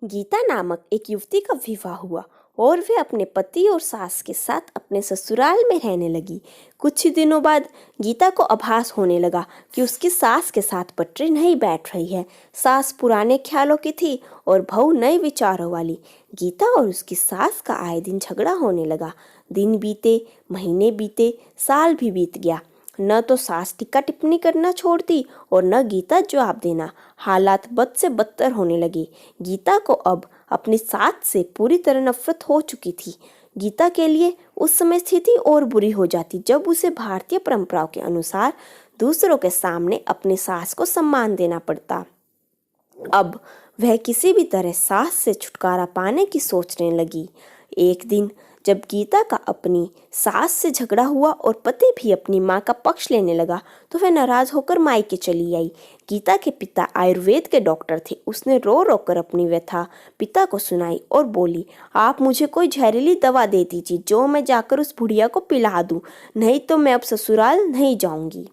गीता नामक एक युवती का विवाह हुआ और वे अपने पति और सास के साथ अपने ससुराल में रहने लगी। कुछ ही दिनों बाद गीता को आभास होने लगा कि उसकी सास के साथ पटरी नहीं बैठ रही है। सास पुराने ख्यालों की थी और बहू नए विचारों वाली। गीता और उसकी सास का आए दिन झगड़ा होने लगा। दिन बीते, महीने बीते, साल भी बीत गया। न तो सास टिक्का टिप्पणी करना छोड़ती और न गीता जवाब देना। हालात बद से बदतर होने लगे। गीता को अब अपनी सास से पूरी तरह नफरत हो चुकी थी। गीता के लिए उस समय स्थिति और बुरी हो जाती जब उसे भारतीय परंपराओं के अनुसार दूसरों के सामने अपनी सास को सम्मान देना पड़ता। अब वह किसी भी तरह सास से छुटकारा पाने की सोचने लगी। एक दिन जब गीता का अपनी सास से झगड़ा हुआ और पति भी अपनी माँ का पक्ष लेने लगा तो वह नाराज होकर मायके चली आई। गीता के पिता आयुर्वेद के डॉक्टर थे। उसने रो रो कर अपनी व्यथा पिता को सुनाई और बोली, आप मुझे कोई जहरीली दवा दे दीजिए जो मैं जाकर उस बुढ़िया को पिला दूं, नहीं तो मैं अब ससुराल नहीं जाऊंगी।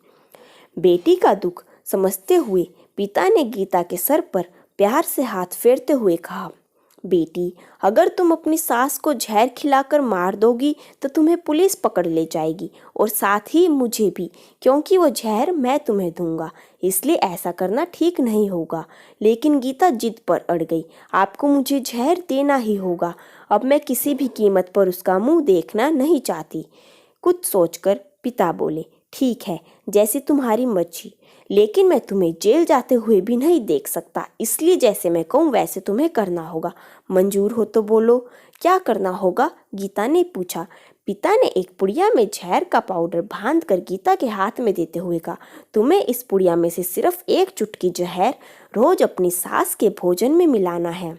बेटी का दुख समझते हुए पिता ने गीता के सर पर प्यार से हाथ फेरते हुए कहा, बेटी, अगर तुम अपनी सास को जहर खिलाकर मार दोगी तो तुम्हें पुलिस पकड़ ले जाएगी और साथ ही मुझे भी, क्योंकि वो जहर मैं तुम्हें दूंगा, इसलिए ऐसा करना ठीक नहीं होगा। लेकिन गीता जिद पर अड़ गई, आपको मुझे जहर देना ही होगा। अब मैं किसी भी कीमत पर उसका मुंह देखना नहीं चाहती। कुछ सोचकर पिता बोले, ठीक है, जैसी तुम्हारी मर्जी, लेकिन मैं तुम्हें जेल जाते हुए भी नहीं देख सकता, इसलिए जैसे मैं कहूँ वैसे तुम्हें करना होगा। मंजूर हो तो बोलो, क्या करना होगा? गीता ने पूछा। पिता ने एक पुड़िया में जहर का पाउडर बांध कर गीता के हाथ में देते हुए कहा, तुम्हें इस पुड़िया में से सिर्फ एक चुटकी जहर रोज अपनी सास के भोजन में मिलाना है।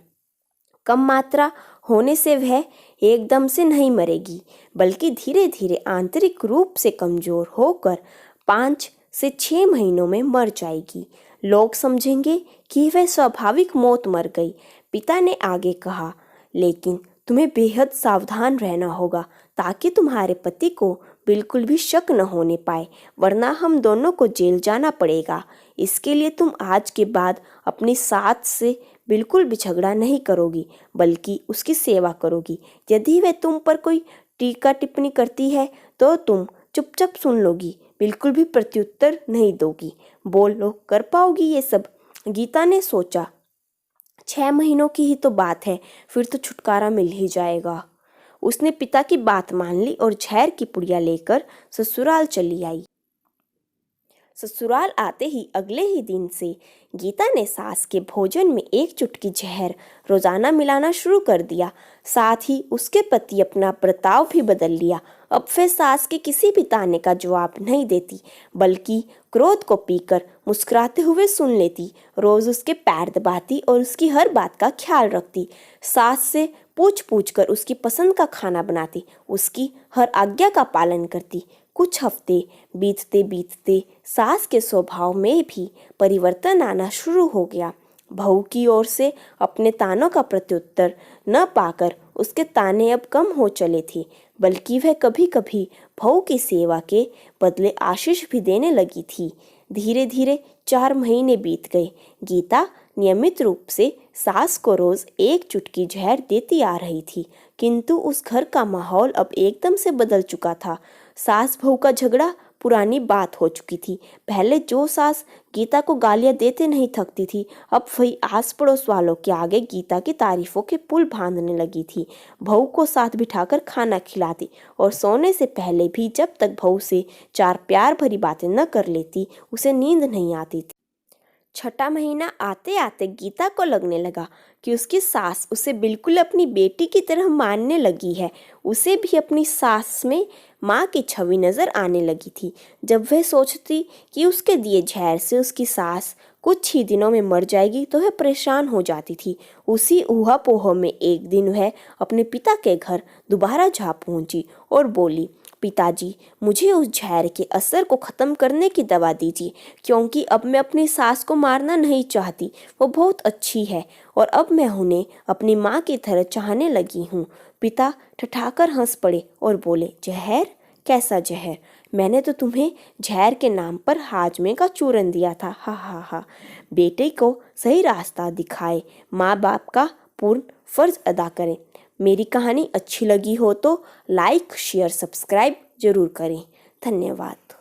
कम मात्रा होने से वह एकदम से नहीं मरेगी, बल्कि धीरे धीरे आंतरिक रूप से कमजोर होकर 5 से 6 महीनों में मर जाएगी। लोग समझेंगे कि वह स्वाभाविक मौत मर गई। पिता ने आगे कहा, लेकिन तुम्हें बेहद सावधान रहना होगा ताकि तुम्हारे पति को बिल्कुल भी शक न होने पाए, वरना हम दोनों को जेल जाना पड़ेगा। इसके लिए तुम आज के बाद अपनी सास से बिल्कुल भी झगड़ा नहीं करोगी, बल्कि उसकी सेवा करोगी। यदि वह तुम पर कोई टीका टिप्पणी करती है तो तुम चुपचाप सुन लोगी, बिल्कुल भी प्रत्युत्तर नहीं दोगी। बोल लो, कर पाओगी ये सब? गीता ने सोचा, 6 महीनों की ही तो बात है, फिर तो छुटकारा मिल ही जाएगा। उसने पिता की बात मान ली और जहर की पुड़िया लेकर ससुराल चली आई। ससुराल आते ही अगले ही दिन से गीता ने सास के भोजन में एक चुटकी जहर रोजाना मिलाना शुरू कर दिया। साथ ही उसके पति अपना बर्ताव भी बदल लिया। अब वह सास के किसी भी ताने का जवाब नहीं देती, बल्कि क्रोध को पीकर मुस्कुराते हुए सुन लेती। रोज उसके पैर दबाती और उसकी हर बात का ख्याल रखती। सास से पूछ पूछ कर उसकी पसंद का खाना बनाती, उसकी हर आज्ञा का पालन करती। कुछ हफ्ते बीतते बीतते सास के स्वभाव में भी परिवर्तन आना शुरू हो गया। बहू की ओर से अपने तानों का प्रत्युत्तर न पाकर उसके ताने अब कम हो चले थे, बल्कि वह कभी कभी बहू की सेवा के बदले आशीष भी देने लगी थी। धीरे धीरे 4 महीने बीत गए। गीता नियमित रूप से सास को रोज एक चुटकी जहर देती आ रही थी, किंतु उस घर का माहौल अब एकदम से बदल चुका था। सास बहू का झगड़ा पुरानी बात हो चुकी थी। पहले जो सास गीता को गालियां देते नहीं थकती थी, अब वही आस पड़ोस वालों के आगे गीता की तारीफों के पुल बांधने लगी थी। बहू को साथ बिठाकर खाना खिलाती और सोने से पहले भी जब तक बहू से 4 प्यार भरी बातें न कर लेती, उसे नींद नहीं आती थी। 6ठा महीना आते आते गीता को लगने लगा कि उसकी सास उसे बिल्कुल अपनी बेटी की तरह मानने लगी है। उसे भी अपनी सास में माँ की छवि नजर आने लगी थी। जब वह सोचती कि उसके दिए जहर से उसकी सास कुछ ही दिनों में मर जाएगी तो वह परेशान हो जाती थी। उसी ऊहापोह में एक दिन वह अपने पिता के घर दोबारा जा पहुंची और बोली, पिताजी, मुझे उस जहर के असर को ख़त्म करने की दवा दीजिए, क्योंकि अब मैं अपनी सास को मारना नहीं चाहती। वो बहुत अच्छी है और अब मैं उन्हें अपनी माँ की तरह चाहने लगी हूँ। पिता ठठाकर हंस पड़े और बोले, जहर? कैसा जहर? मैंने तो तुम्हें जहर के नाम पर हाजमे का चूरन दिया था। हा हा हा। बेटे को सही रास्ता दिखाए माँ बाप का पूर्ण फर्ज अदा करें। मेरी कहानी अच्छी लगी हो तो लाइक शेयर सब्सक्राइब जरूर करें। धन्यवाद।